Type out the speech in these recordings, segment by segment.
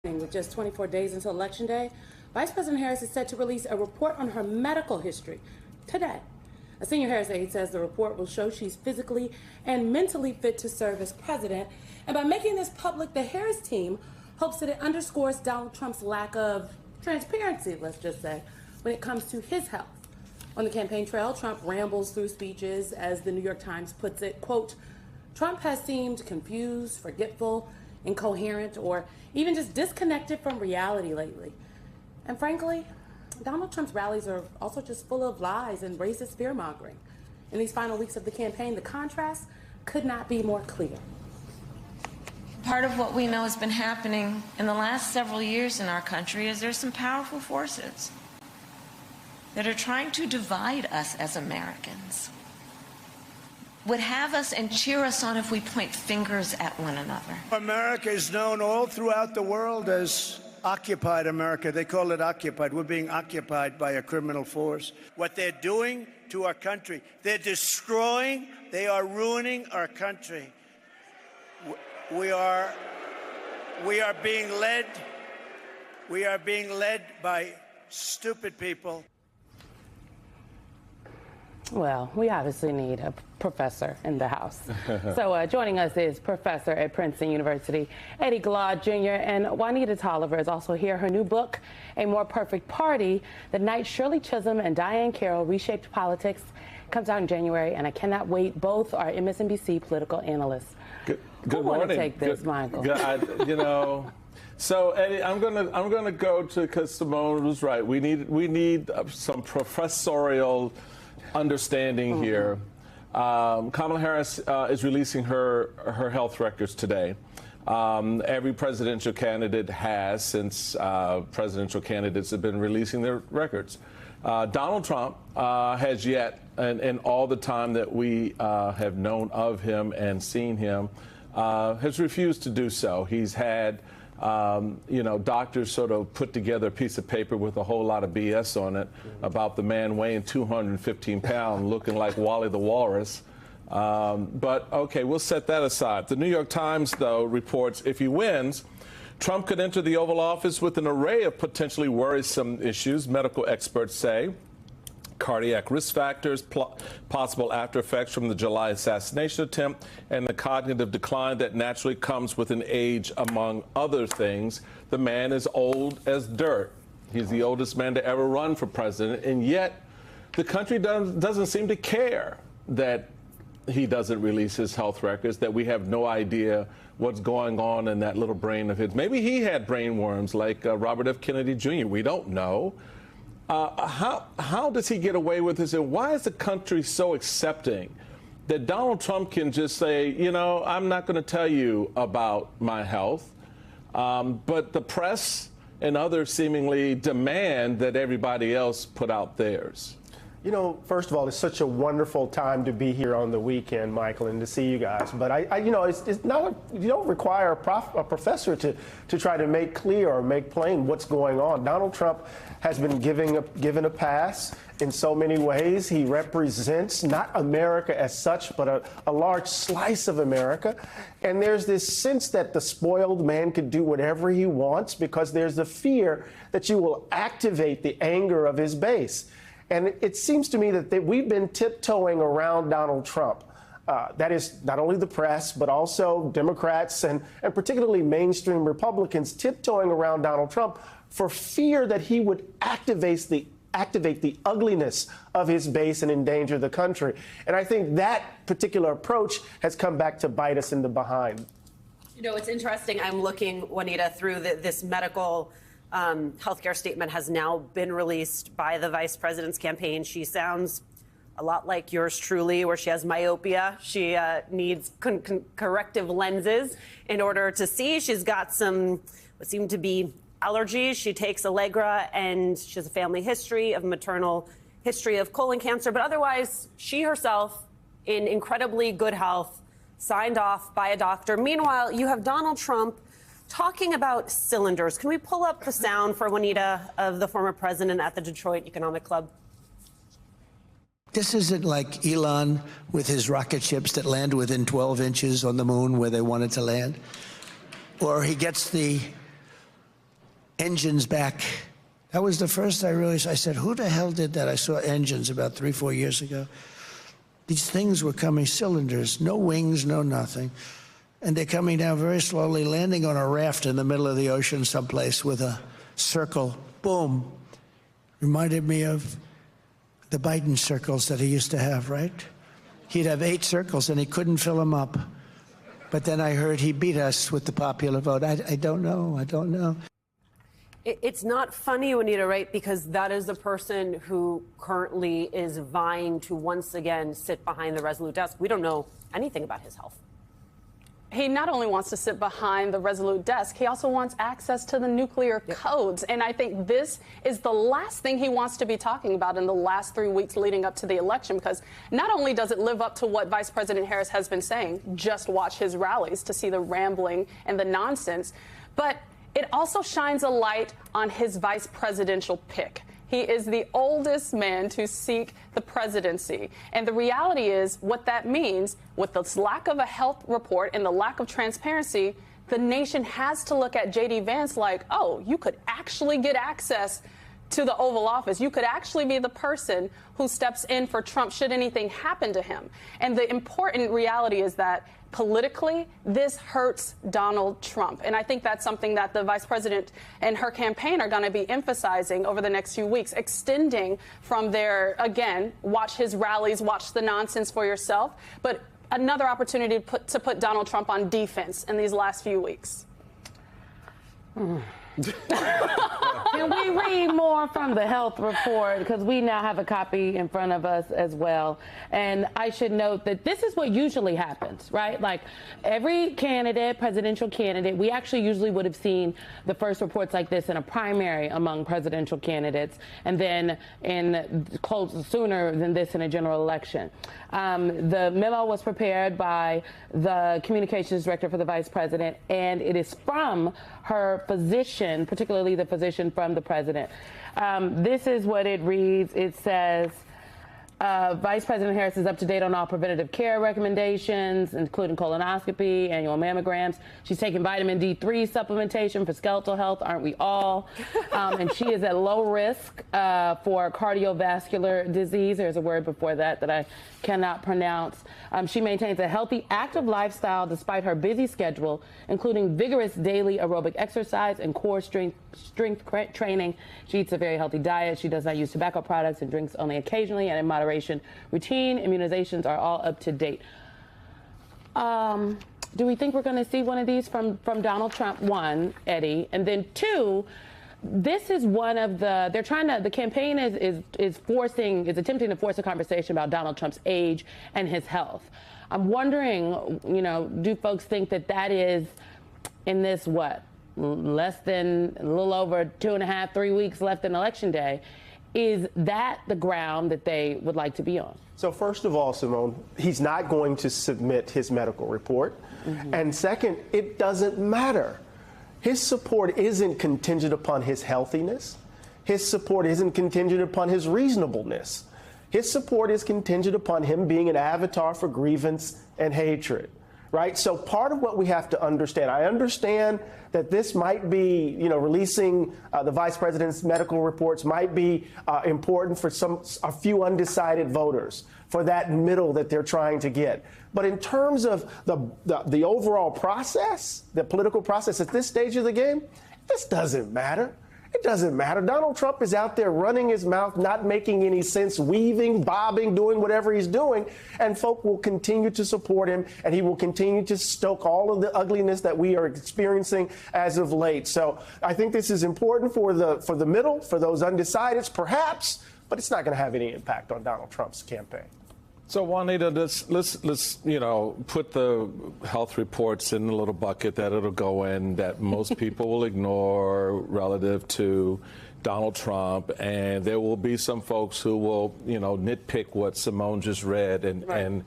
With just 24 days until Election Day, Vice President Harris is set to release a report on her medical history today. A senior Harris aide says the report will show she's physically and mentally fit to serve as president. And by making this public, the Harris team hopes that it underscores Donald Trump's lack of transparency, let's just say, when it comes to his health. On the campaign trail, Trump rambles through speeches, as the New York Times puts it, quote, Trump has seemed confused, forgetful, incoherent, or even just disconnected from reality lately. And frankly, Donald Trump's rallies are also just full of lies and racist fear-mongering. In these final weeks of the campaign, the contrast could not be more clear. Part of what we know has been happening in the last several years in our country is there's some powerful forces that are trying to divide us as Americans, would have us and cheer us on if we point fingers at one another. America is known all throughout the world as occupied America. They call it occupied. We're being occupied by a criminal force. What they're doing to our country, they're destroying, they are ruining our country. We are being led by stupid people. Well, we obviously need a professor in the house. So joining us is professor at Princeton University, Eddie Glaude Jr., and Juanita Tolliver is also here. Her new book, A More Perfect Party, The Night Shirley Chisholm and Diane Carroll Reshaped Politics, comes out in January, and I cannot wait. Both are MSNBC political analysts. Good Who morning. Want to take this, Michael? So Eddie, I'm gonna go to, because Simone was right. We need some professorial understanding here. Kamala Harris is releasing her health records today. Every presidential candidate has, since presidential candidates have been releasing their records. Donald Trump has yet, and all the time that we have known of him and seen him, has refused to do so. He's had doctors sort of put together a piece of paper with a whole lot of BS on it about the man weighing 215 pounds, looking like Wally the Walrus. But okay, we'll set that aside. The New York Times, though, reports if he wins, Trump could enter the Oval Office with an array of potentially worrisome issues, medical experts say. Cardiac risk factors, possible after effects from the July assassination attempt, and the cognitive decline that naturally comes with an age, among other things. The man is old as dirt. He's the oldest man to ever run for president, and yet the country doesn't seem to care that he doesn't release his health records, that we have no idea what's going on in that little brain of his. Maybe he had brain worms like Robert F. Kennedy Jr. We don't know. How does he get away with this, and why is the country so accepting that Donald Trump can just say, I'm not going to tell you about my health, but the press and others seemingly demand that everybody else put out theirs? First of all, it's such a wonderful time to be here on the weekend, Michael, and to see you guys. But it's not. You don't require a professor to try to make clear or make plain what's going on. Donald Trump has been given a pass in so many ways. He represents not America as such, but a large slice of America. And there's this sense that the spoiled man could do whatever he wants because there's the fear that you will activate the anger of his base. And it seems to me that we've been tiptoeing around Donald Trump. That is not only the press, but also Democrats and particularly mainstream Republicans tiptoeing around Donald Trump for fear that he would activate the ugliness of his base and endanger the country. And I think that particular approach has come back to bite us in the behind. It's interesting. I'm looking, Juanita, through this medical healthcare statement has now been released by the vice president's campaign. She sounds a lot like yours truly, where she has myopia. She needs corrective lenses in order to see. She's got some what seem to be allergies. She takes Allegra, and she has a family history of maternal history of colon cancer. But otherwise, she herself in incredibly good health, signed off by a doctor. Meanwhile, you have Donald Trump talking about cylinders. Can we pull up the sound for Juanita of the former president at the Detroit Economic Club? This isn't like Elon with his rocket ships that land within 12 inches on the moon where they wanted to land. Or he gets the engines back. That was the first I realized. I said, who the hell did that? I saw engines about 3-4 years ago. These things were coming, cylinders, no wings, no nothing. And they're coming down very slowly, landing on a raft in the middle of the ocean someplace with a circle. Boom. Reminded me of the Biden circles that he used to have, right? He'd have 8 circles and he couldn't fill them up. But then I heard he beat us with the popular vote. I don't know. I don't know. It's not funny, Juanita, right? Because that is the person who currently is vying to once again sit behind the Resolute desk. We don't know anything about his health. He not only wants to sit behind the Resolute desk, he also wants access to the nuclear codes. And I think this is the last thing he wants to be talking about in the last 3 weeks leading up to the election, because not only does it live up to what Vice President Harris has been saying, just watch his rallies to see the rambling and the nonsense, but it also shines a light on his vice presidential pick. He is the oldest man to seek the presidency. And the reality is what that means, with this lack of a health report and the lack of transparency, the nation has to look at J.D. Vance like, oh, you could actually get access to the Oval Office. You could actually be the person who steps in for Trump should anything happen to him. And the important reality is that politically, this hurts Donald Trump. And I think that's something that the vice president and her campaign are going to be emphasizing over the next few weeks, extending from their, again, watch his rallies, watch the nonsense for yourself, but another opportunity to put Donald Trump on defense in these last few weeks. Can we read more from the health report? Because we now have a copy in front of us as well. And I should note that this is what usually happens, right? Like every candidate, presidential candidate, we actually usually would have seen the first reports like this in a primary among presidential candidates, and then sooner than this in a general election. The memo was prepared by the communications director for the vice president, and it is from her physician, particularly the physician from the president. This is what it reads. It says, Vice President Harris is up to date on all preventative care recommendations, including colonoscopy, annual mammograms. She's taking vitamin D3 supplementation for skeletal health, aren't we all? And she is at low risk for cardiovascular disease. There's a word before that that I cannot pronounce. She maintains a healthy, active lifestyle despite her busy schedule, including vigorous daily aerobic exercise and core strength training. She eats a very healthy diet. She does not use tobacco products and drinks only occasionally and in moderation. Routine immunizations are all up to date. Do we think we're going to see one of these from Donald Trump? One, Eddie, and then two, this is one of the campaign is attempting to force a conversation about Donald Trump's age and his health. I'm wondering, do folks think that is in this, a little over 2.5, 3 weeks left in Election Day? Is that the ground that they would like to be on? So first of all, Simone, he's not going to submit his medical report. Mm-hmm. And second, it doesn't matter. His support isn't contingent upon his healthiness. His support isn't contingent upon his reasonableness. His support is contingent upon him being an avatar for grievance and hatred, right? So part of what we have to understand, I understand that this might be, releasing the vice president's medical reports might be important for a few undecided voters, for that middle that they're trying to get. But in terms of the overall process, the political process at this stage of the game, this doesn't matter. It doesn't matter. Donald Trump is out there running his mouth, not making any sense, weaving, bobbing, doing whatever he's doing, and folk will continue to support him, and he will continue to stoke all of the ugliness that we are experiencing as of late. So I think this is important for the middle, for those undecideds, perhaps, but it's not going to have any impact on Donald Trump's campaign. So Juanita, let's put the health reports in the little bucket that it'll go in that most people will ignore relative to Donald Trump, and there will be some folks who will nitpick what Simone just read and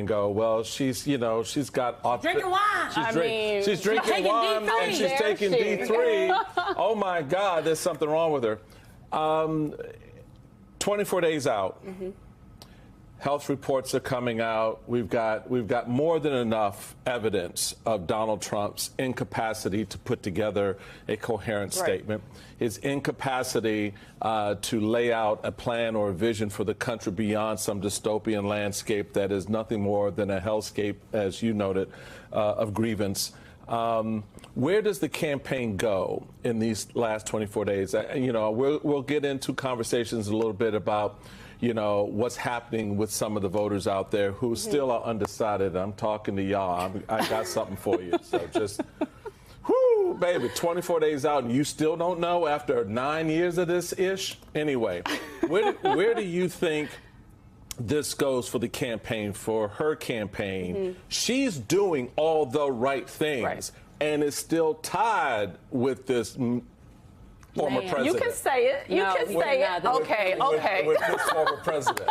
go, well, she's got drinking wine. She's drinking wine and she's taking D3. Oh my God, there's something wrong with her. 24 days out. Mm-hmm. Health reports are coming out. We've got more than enough evidence of Donald Trump's incapacity to put together a coherent statement, his incapacity to lay out a plan or a vision for the country beyond some dystopian landscape that is nothing more than a hellscape, as you noted, of grievance. Where does the campaign go in these last 24 days? We'll get into conversations a little bit about what's happening with some of the voters out there who still are undecided. I'm talking to y'all. I got something for you. So just, whoo, baby, 24 days out and you still don't know after 9 years of this ish? Anyway, where do you think this goes for the campaign, for her campaign? She's doing all the right things and is still tied with this former president. You can say it. You can say it. Okay. With this former president.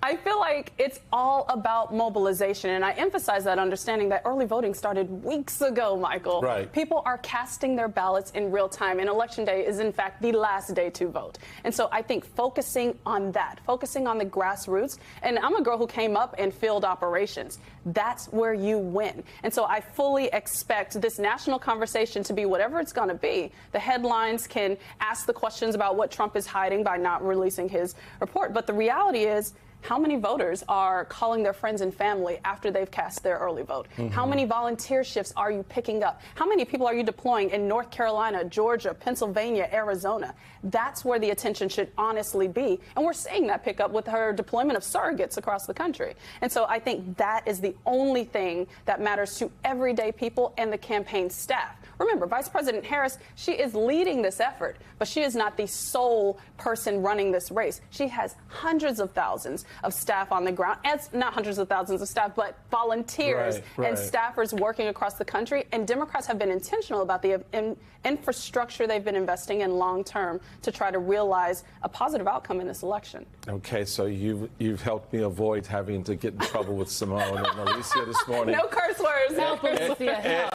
I feel like it's all about mobilization, and I emphasize that understanding that early voting started weeks ago, Michael. Right. People are casting their ballots in real time, and Election Day is, in fact, the last day to vote. And so I think focusing on that, focusing on the grassroots, and I'm a girl who came up in field operations. That's where you win. And so I fully expect this national conversation to be whatever it's going to be. The headlines can ask the questions about what Trump is hiding by not releasing his report, but the reality is, how many voters are calling their friends and family after they've cast their early vote? How many volunteer shifts are you picking up? How many people are you deploying in North Carolina, Georgia, Pennsylvania, Arizona? That's where the attention should honestly be. And we're seeing that pick up with her deployment of surrogates across the country. And so I think that is the only thing that matters to everyday people and the campaign staff. Remember, Vice President Harris, she is leading this effort, but she is not the sole person running this race. She has hundreds of thousands of staff on the ground, and not hundreds of thousands of staff, but volunteers and staffers working across the country. And Democrats have been intentional about the infrastructure they've been investing in long term to try to realize a positive outcome in this election. Okay, so you've helped me avoid having to get in trouble with Simone and Alicia this morning. No curse words. Help, Alicia, help.